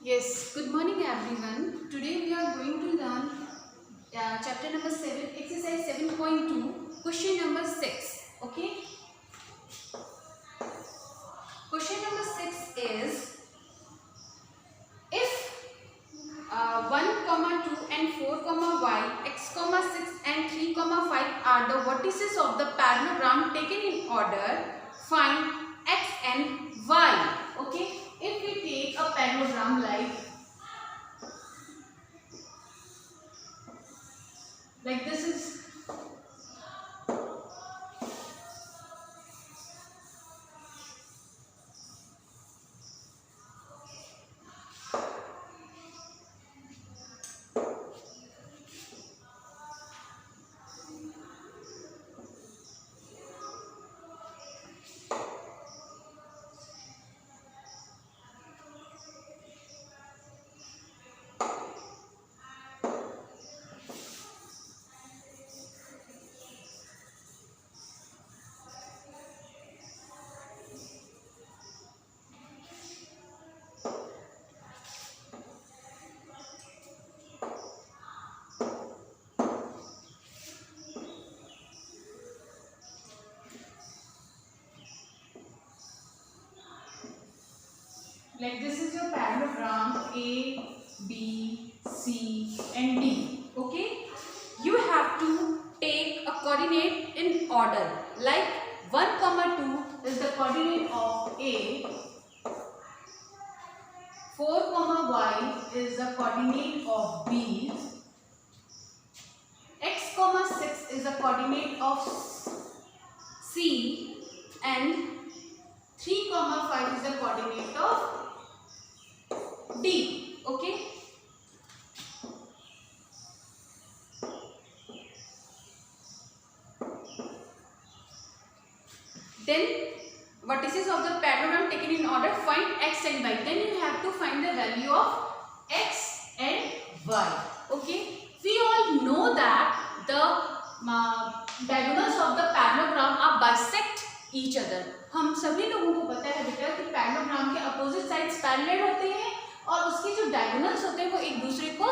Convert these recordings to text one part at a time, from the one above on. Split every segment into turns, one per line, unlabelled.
Yes, good morning everyone. Today we are going to learn chapter number 7, exercise 7.2, question number 6. Okay? Question number 6 is, if 1, 2 and 4, y, x, 6 and 3, 5 are the vertices of the parallelogram taken in order, find x and y. Okay? If we take a parallelogram like this is your parallelogram A, B, C and D. Okay, you have to take a coordinate in order. Like 1, 2 is the coordinate of A, 4, y is the coordinate of B, x, 6 is the coordinate of C and 3, 5 is the coordinate of D. Okay. Then vertices of the parallelogram taken in order, find x and y. Then you have to find the value of x and y. Okay. We all know that the diagonals of the parallelogram are bisect each other. हम सभी लोगों को पता है बेटा कि parallelogram के opposite sides parallel होते हैं और उसके जो डायगोनल्स होते हैं वो एक दूसरे को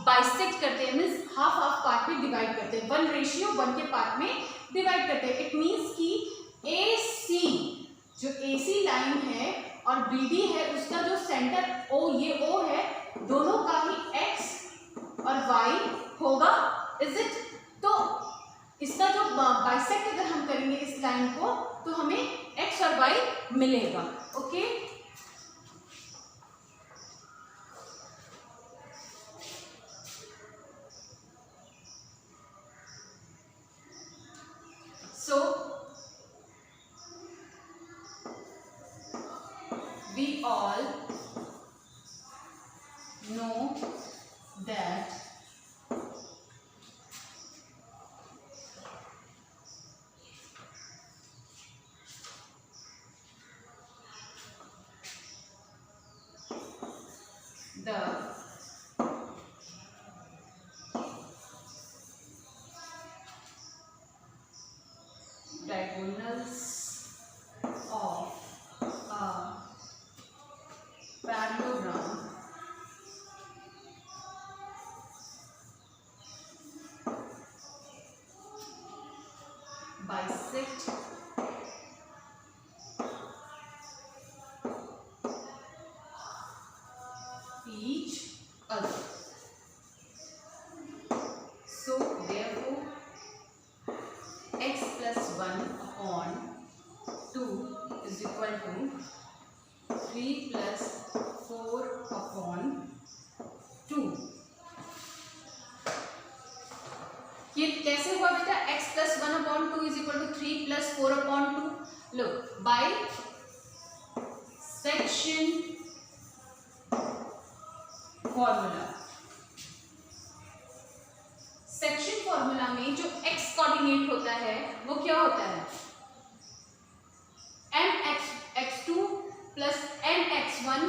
बाइसेक्ट करते हैं, मींस हाफ हाफ पार्ट में डिवाइड करते हैं, 1:1 के पार्ट में डिवाइड करते हैं. इट मींस कि AC जो AC लाइन है और BD है उसका जो सेंटर O, ये O है, दोनों का ही X और Y होगा. Is it? तो इसका जो बाइसेक्ट अगर हम करेंगे इस लाइन को तो हमें X और Y मिलेगा. Okay. So we all know that the diagonals of a parallelogram bisect each other. So therefore x plus 1 upon 2 is equal to 3 plus 4 upon 2. ये कैसे हुआ बेटा? x plus 1 upon 2 is equal to 3 plus 4 upon 2. Look, by section formula. Section formula में जो x coordinate होता है वो क्या होता है? mx2 plus mx1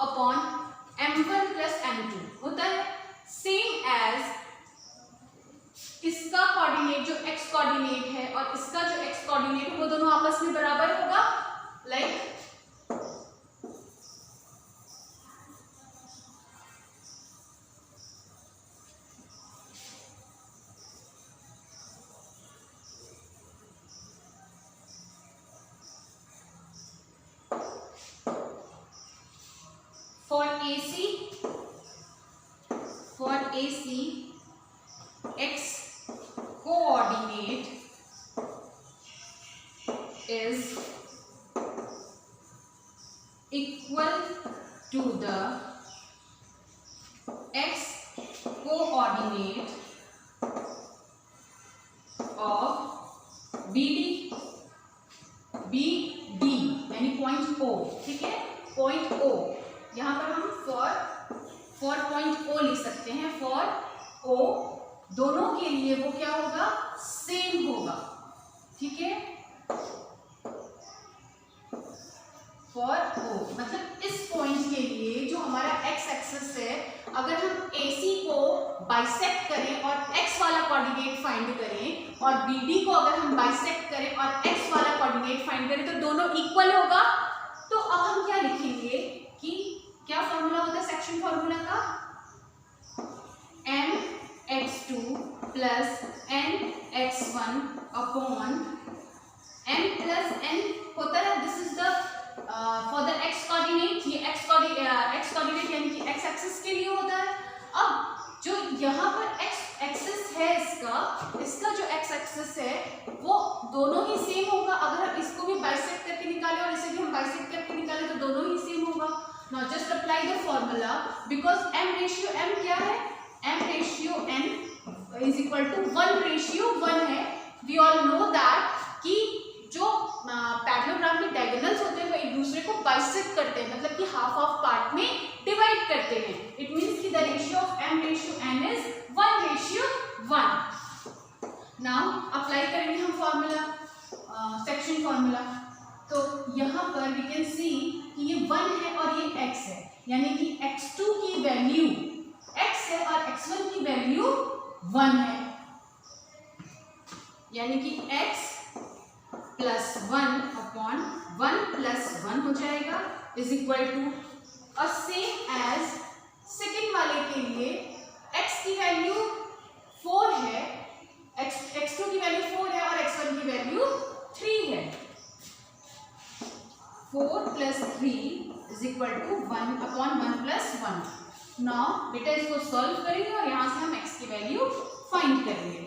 upon m1 plus m2 होता है. सेम एज इसका कोऑर्डिनेट जो x कोऑर्डिनेट है और इसका जो x कोऑर्डिनेट है वो दोनों आपस में बराबर होगा. Like For AC x coordinate is equal to the x coordinate of BD यानी पॉइंट O, ठीक है, पॉइंट O। यहाँ पर हम फॉर पॉइंट O लिख सकते हैं। फॉर O दोनों के लिए वो क्या होगा, सेम होगा, ठीक है। फॉर O मतलब इस पॉइंट के लिए जो हमारा x एक्सिस है, अगर हम AC को बाइसेक्ट करें और x वाला कोऑर्डिनेट फाइंड करें और BD को अगर हम बाइसेक्ट करें और x वाला कोऑर्डिनेट फाइंड करें तो दोनों इक्वल होगा। तो अब हम क्या लिखेंगे कि क्या फॉर्मूला होता है सेक्शन फॉर्मूला का, mx2 plus nx1 upon m plus n होता है। This is the for the x coordinate, ये x कोऑर्डिनेट यानी कि x एक्सिस के लिए होता है। अब जो यहाँ पर x एक्सिस है, इसका जो x एक्सिस है वो दोनों ही सेम होगा। अगर हम इसको भी बाइसेक्ट करके निकालें और इसे भी हम बाइसेक्ट करके निकालें तो दोनों ही सेम होगा। Now just apply the formula, because m ratio m क्या है, m ratio n is equal to 1 ratio 1 है। वी ऑल नो दैट कि जो पैरेललोग्राम के डायगोनल्स होते हैं वो एक दूसरे को बाइसेक्ट करते हैं, मतलब कि हाफ ऑफ पार्ट में डिवाइड करते हैं। इट मींस कि the ratio of m ratio n is 1 ratio 1। Now apply करेंगे हम फॉर्मूला, सेक्शन फॉर्मूला। तो यहाँ पर वी कैन सी कि ये 1 है और ये x है, यानी कि x2 की वैल्यू x है और x1 की वैल्यू 1 है, यानी कि x प्लस 1 अपॉन 1 प्लस 1 हो जाएगा इज इक्वल टू, और सेम एज सेकेंड वाले के लिए x की वैल्यू 4 है, x2 की वैल्यू 4 है और x1 की वैल्यू 3 है। 4 plus 3 is equal to 1 upon 1 plus 1। Now बेटा इसको सॉल्व करेंगे और यहाँ से हम x की वैल्यू फाइंड करेंगे।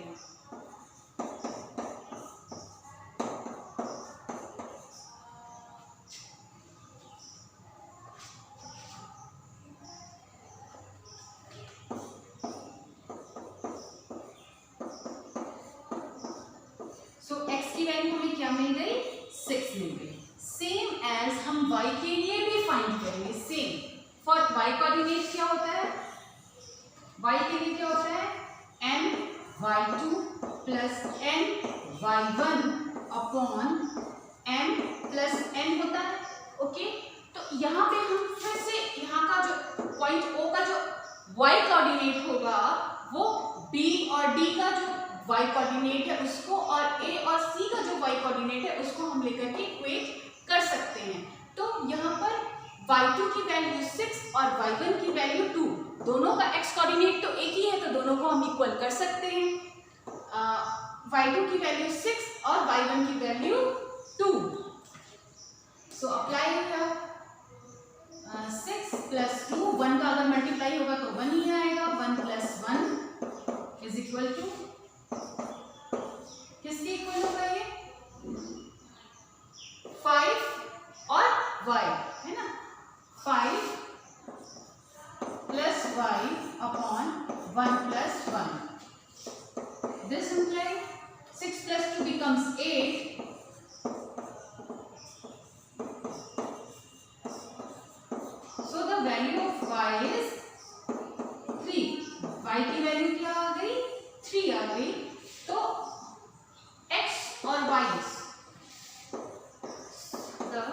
x की वैल्यू हमें क्या मिल गई, 6 मिल गई। सेम एज हम y के लिए भी फाइंड करेंगे। सेम फॉर y कोऑर्डिनेट क्या होता है, y के लिए क्या होता है, my2 plus ny1 upon m plus n होता है। ओके, तो यहाँ पे हम फिर से यहाँ का जो पॉइंट O का जो y कोऑर्डिनेट होगा वो b और d का जो y कोऑर्डिनेट है उसको और a और c का जो y कोऑर्डिनेट है उसको हम लेकर के इक्वेट कर सकते हैं। तो यहाँ पर y2 की वैल्यू 6 और y1 की वैल्यू 2, दोनों का x कोऑर्डिनेट तो एक ही है तो दोनों को हम इक्वल कर सकते हैं। y2 की वैल्यू 6 और y1 की value 2। So apply here 6 plus 2, 1 का अगर मल्टीप्लाई होगा तो 1 ही आएगा। 1 प्लस 1 इज इक्वल टू, किसके इक्वल होगा ये, 5 और y है ना, 5 plus y upon 1 plus 1। This implies 6 plus 2 becomes 8. So the value of y is 3. y की वैल्यू क्या आ गई, 3 आ गई। तो x और y, the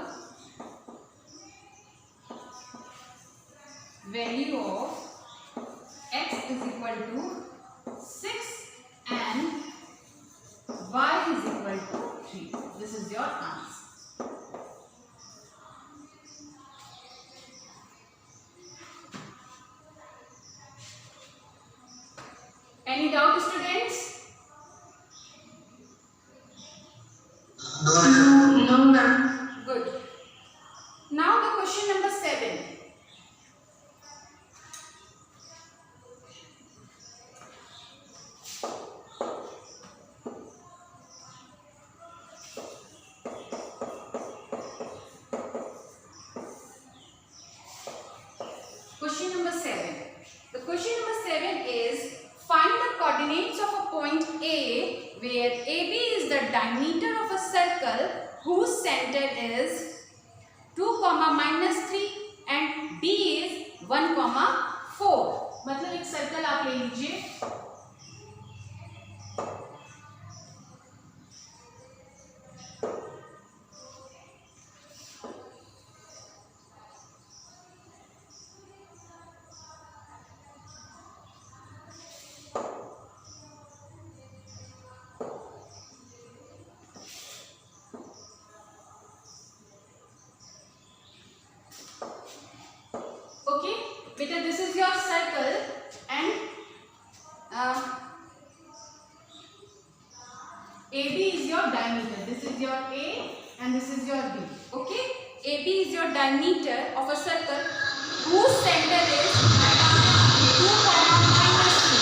value of x is equal to 6 and y is equal to 3. This is your answer. Any doubt, students? No, ma'am. Good. Now the question number 7. question number 7. The question number 7 is find the coordinates of a point A where AB is the diameter of a circle whose center is 2, -3 and B is 1, 4. मतलब एक circle आप ले लीजिए, बेटा this is your circle and AB is your diameter. This is your A and this is your B. Okay, AB is your diameter of a circle whose center is 2, -3.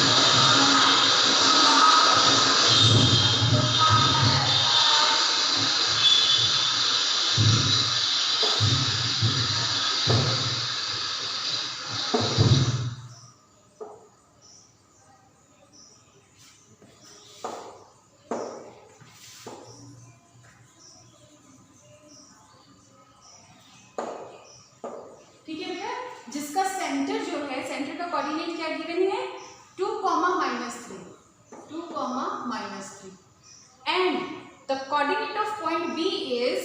ठीक है भैया, जिसका सेंटर जो है, सेंटर का coordinate क्या given है 2, -3, 2, -3 and the coordinate of point B is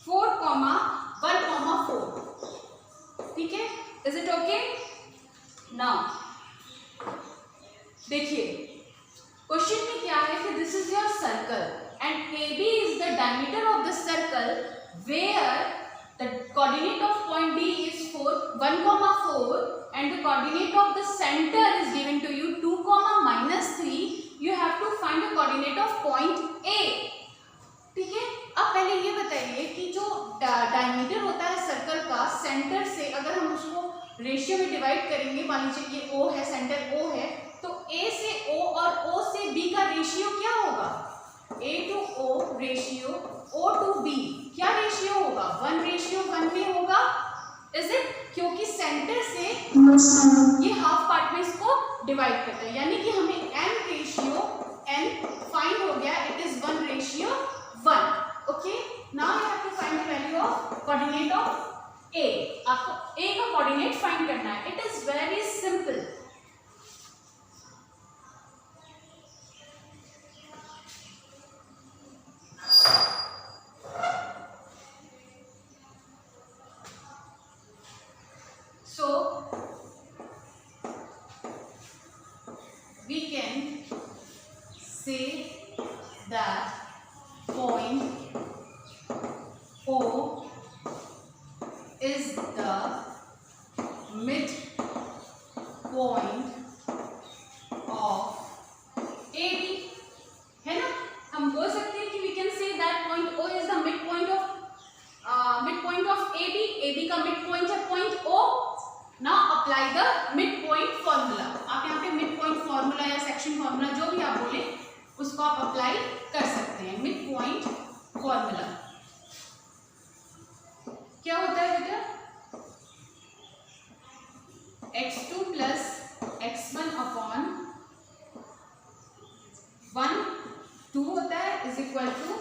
4, 1, 4. ठीक है, इज इट ओके? नाउ देखिए क्वेश्चन में क्या है कि this is your circle and A B is the diameter of the circle where the coordinate of point D is 1, 4 and the coordinate of the center is given to you 2, -3. You have to find the coordinate of point A. ठीक है, अब पहले ये बताइए कि जो diameter होता है सर्कल का, सेंटर से अगर हम उसको रेशियो में डिवाइड करेंगे, मान लीजिए ये O है, सेंटर O है, तो A से O और O से B का रेशियो क्या होगा? A to O ratio O to B क्या रेशियो होगा? 1:1 में होगा. Is it? क्योंकि सेंटर से ये हाफ पार्ट में इसको डिवाइड करता है, यानी कि हमें n फाइंड हो गया. It is 1:1. Okay, now you have to find the value of coordinate of A. आपको A का कोऑर्डिनेट फाइंड करना है. It is very simple. So we can say that point O is the mid point of AB. है ना? हम बोल सकते हैं कि we can say that point O is the midpoint of AB. AB का midpoint है point O. Now apply the midpoint formula. आप यहाँ पे midpoint formula या section formula जो भी आप बोले उसको आप apply कर सकते हैं. midpoint formula क्या होता है बेटा? x2 plus x1 upon 1, 2 होता है is equal to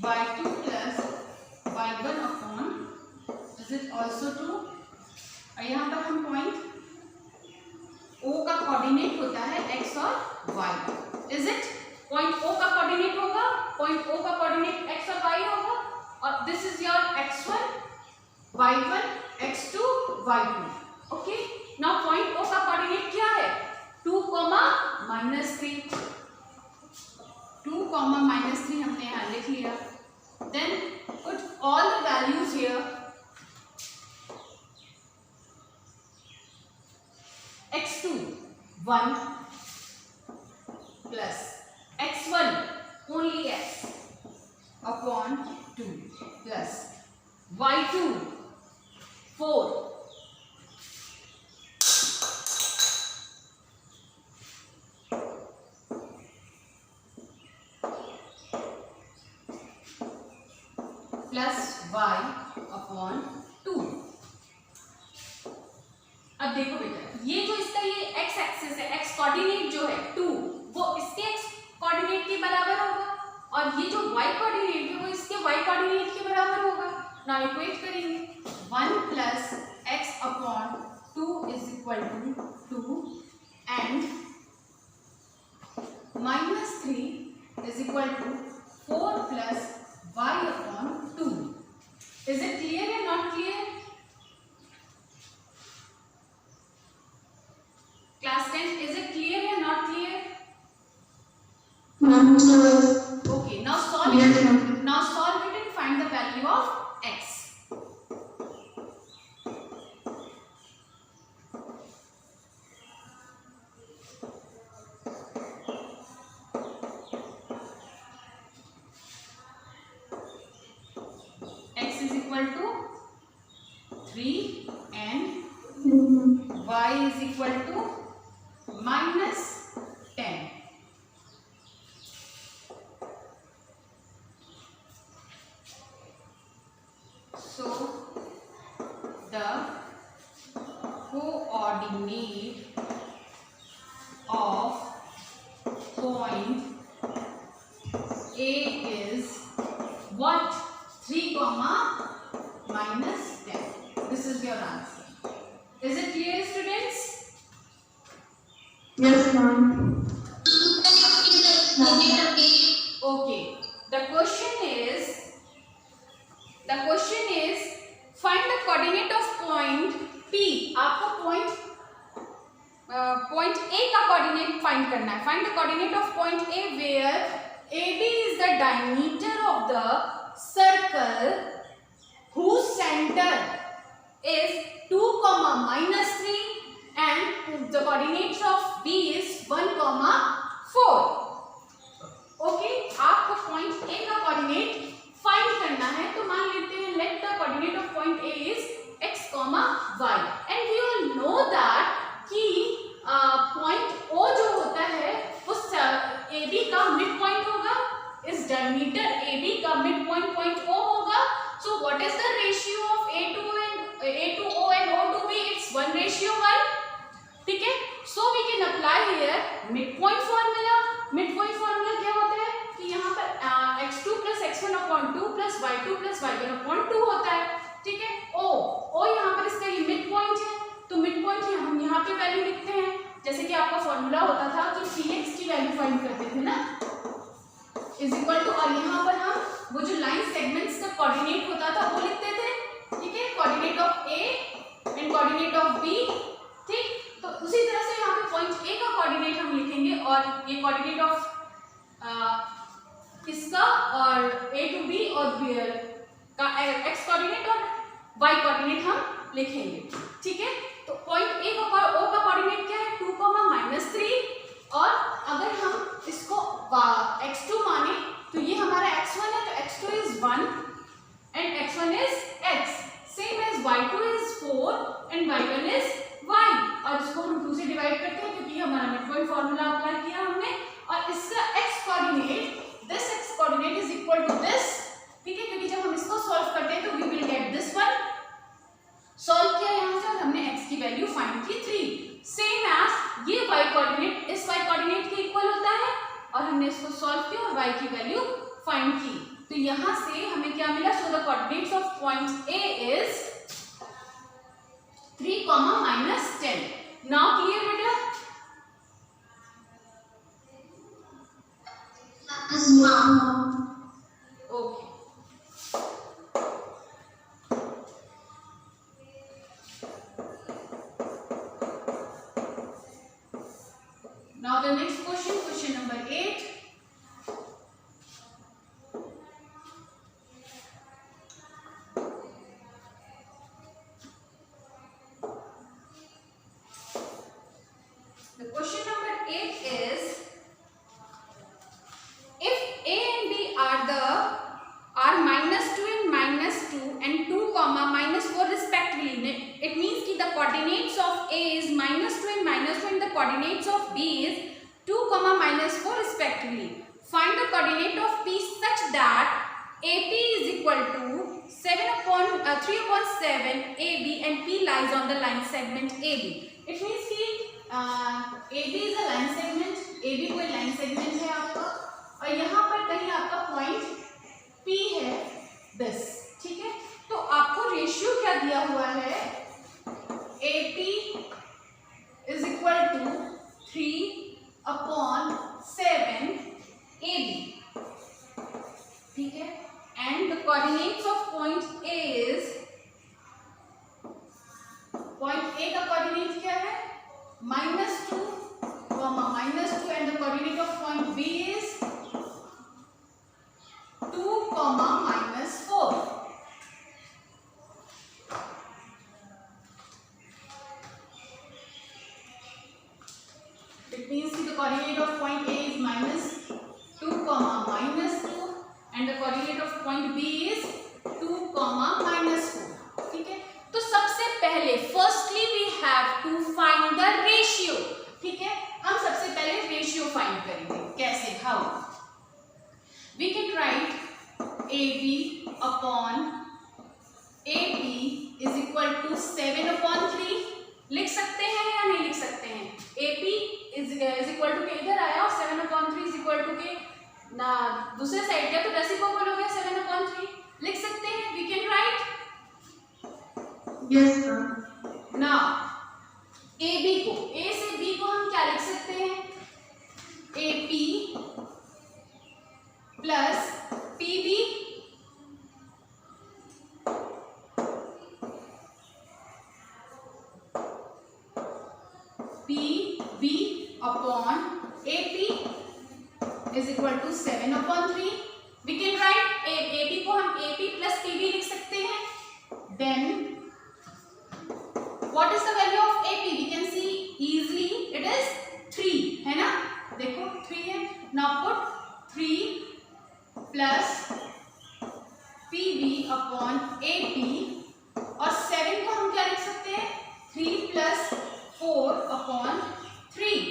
y2 plus y1 upon is it also 2. और यहाँ पर हम पॉइंट O का कोऑर्डिनेट होता है x और y. Is it? Point O का कोऑर्डिनेट होगा, पॉइंट O का कोऑर्डिनेट x और y होगा. और this is your x1, y1, x2, y2. Okay, now point O का कोऑर्डिनेट क्या है? 2, -3. 2, -3 हमने यहाँ लिख लिया. Then put all the values here. x2 1 plus x1 only x upon 2 plus y2 4 plus plus y upon 2। अब देखो बेटा, ये जो इसका ये x एक्सिस है, x कोऑर्डिनेट जो है 2, वो इसके x कोऑर्डिनेट के बराबर होगा, और ये जो y कोऑर्डिनेट है वो इसके y कोऑर्डिनेट के बराबर होगा। नाउ इक्वेट करेंगे, 1 plus x upon 2 is equal to 2 and minus 3 is equal to 4 plus y upon 2। Is it clear या not clear? Class 10, is it clear or not clear? Okay, now solve it. Now solve it and find the value of x. X is equal to 3 and y is equal to minus 10. So the coordinate of point A is what? 3, minus 10. This is your answer. Is it clear, students?
Yes, ma'am.
Okay. The question is find the coordinate of point P. आपको point A का coordinate find करना है. Find the coordinate of point A where AB is the diameter of the circle whose center is 2, minus 3 and the coordinates of B is 1, 4. Okay, आपको point A का coordinate find करना है, तो मान लेते हैं let the coordinate of point A is x, y and we all know that कि point O जो होता है वो AB का mid point होगा, इस diameter AB का mid point O होगा. So what is the ratio of A to O and O to B? It's 1:1. ठीक है, so we can apply here midpoint formula. Midpoint formula क्या होता है कि यहाँ पर x2 plus x1 upon 2 plus y2 plus y1 upon 2 होता है. ठीक है, O यहाँ पर इसका ये मिड पॉइंट है, तो मिड पॉइंट हम यहाँ पे वैल्यू लिखते हैं, जैसे कि आपका फॉर्मूला होता था कि px की वैल्यू फाइंड करते थे ना, इज इक्वल टू, और यहाँ पर हम वो जो लाइन सेगमेंट्स का कोऑर्डिनेट होता था वो लिखते थे. ठीक है, coordinate of A and coordinate of B. ठीक, तो उसी तरह से यहाँ पे पॉइंट A का कोऑर्डिनेट हम लिखेंगे और ये कोऑर्डिनेट ऑफ इसका और A to B और का x कोऑर्डिनेट और y कोऑर्डिनेट हम लिखेंगे. ठीक है, तो पॉइंट A का O का कोऑर्डिनेट क्या है? 2, minus 3 और अगर हम इसको x2 माने तो ये हमारा x1 है, तो x2 is 1 and x1 is x, same as y2 is 4 and y1 is y, और इसको हम 2 से डिवाइड करते हैं क्योंकि हमारा मिडपॉइंट फार्मूला अप्लाई किया हमने, और इसका x coordinate, this x coordinate is equal to this. ठीक है, क्योंकि जब हम इसको सॉल्व करते हैं तो we will get this one. Solve किया यहाँ से और हमने x की वैल्यू फाइंड की 3, सेम एज ये y कोऑर्डिनेट इस y कोऑर्डिनेट के इक्वल होता है और हमने इसको सॉल्व किया और y की वैल्यू फाइंड की. तो यहाँ से हमें क्या मिला? So the coordinates of point A is 3, minus 10. Now clear बेटा? Okay. Now the next question number 8. The question number 8 is, if A and B are minus 2 and 2, minus 4 respectively, it means कि the coordinates of A is minus 2 and the coordinates of B is 2, minus 4 respectively. Find the coordinate of P such that AP is equal to 3/7 AB and P lies on the line segment AB. It means कि AB is a line segment, AB कोई line segment है आपका, और यहाँ पर कहीं आपका point P है this, ठीक है। तो आपको रेशियो क्या दिया हुआ है, AP is equal to 3/7 AB, ठीक है। And the coordinates of point A is, point A का coordinate क्या है, -2, -2, and the coordinate of point B is 2, -4. It means the coordinate of point A is -2, -2, and the coordinate of point B is 2, -4, ठीक है। तो सबसे पहले firstly we have to find the ratio, ठीक है। हम सबसे पहले रेशियो फाइंड करेंगे, कैसे, how, we can write AB upon AP is equal to 7/3, लिख सकते हैं या नहीं लिख सकते हैं, AP is equal to के इधर आया और 7/3 is equal to के ना दूसरे साइड का, तो रेसिप्रोकल हो गया 7/3, लिख सकते हैं, we can write,
yes ma'am।
now AB को, A से B को हम क्या लिख सकते हैं, AP plus PB, PB upon AP is equal to 7/3. We can write AB को हम AP plus PB लिख सकते हैं. Then what is the value of AP? We can see easily it is 3, है ना, देखो 3 है. Now put 3 plus PB upon AP और 7 को हम क्या लिख सकते हैं, 3 plus 4 upon 3.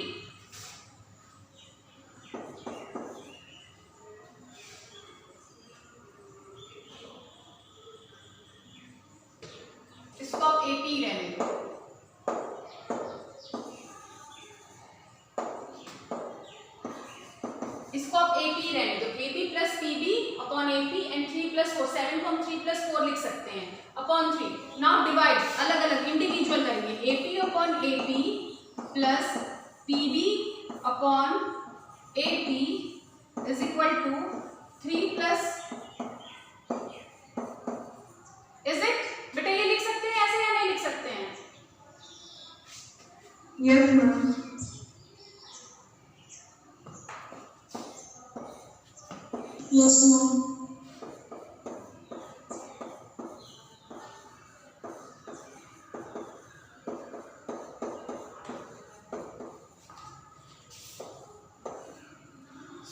इसको आप AP रहने दो. इसको आप AP रहने दो. AP plus PB upon AP and 3 plus 4. 7 को हम 3 plus 4 लिख सकते हैं upon 3. Now divide, अलग अलग इंडिविजुअल करेंगे. AP upon AP plus PB upon AP is equal to 3 plus, is it? बेटा ये लिख सकते हैं ऐसे या नहीं लिख सकते हैं?
Yes ma'am. Yes ma'am.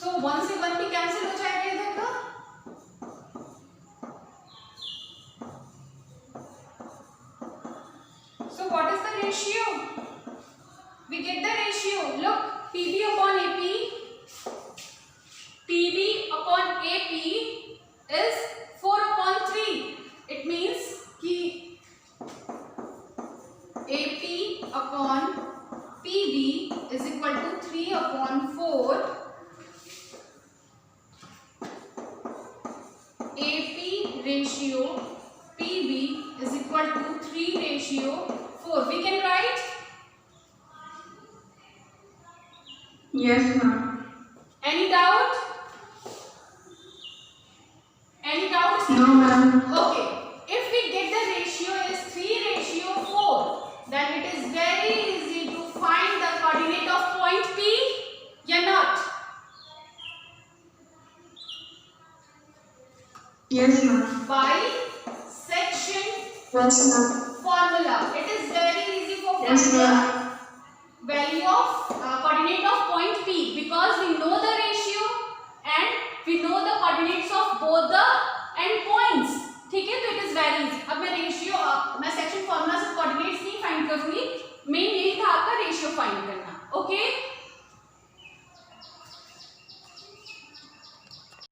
So 1 से 1 भी कैंसिल हो जाएगा इधर का. So what is the ratio? We get the ratio. Look, PB upon AP. PB upon AP is 4/3. It means कि AP upon PB is equal to 3/4. AP ratio PB is equal to 3/4. We can write.
Yes ma'am.
Any doubt? Any doubt?
No ma'am.
Okay. If we get the ratio is 3/4, then it is very easy to find the coordinate of point P. Yeah, not?
Yes ma'am.
By section
Yes ma'am.
formula. It is very easy for
Yes
finding
ma'am.
the value of coordinate of point P, because we know the ratio and we know the coordinates of both the end points. ठीक है, तो it is very easy. अब मैं ratio, मैं section formula से coordinates नहीं find करूंगी, main यही था आपका रेशियो फाइंड करना. ओके.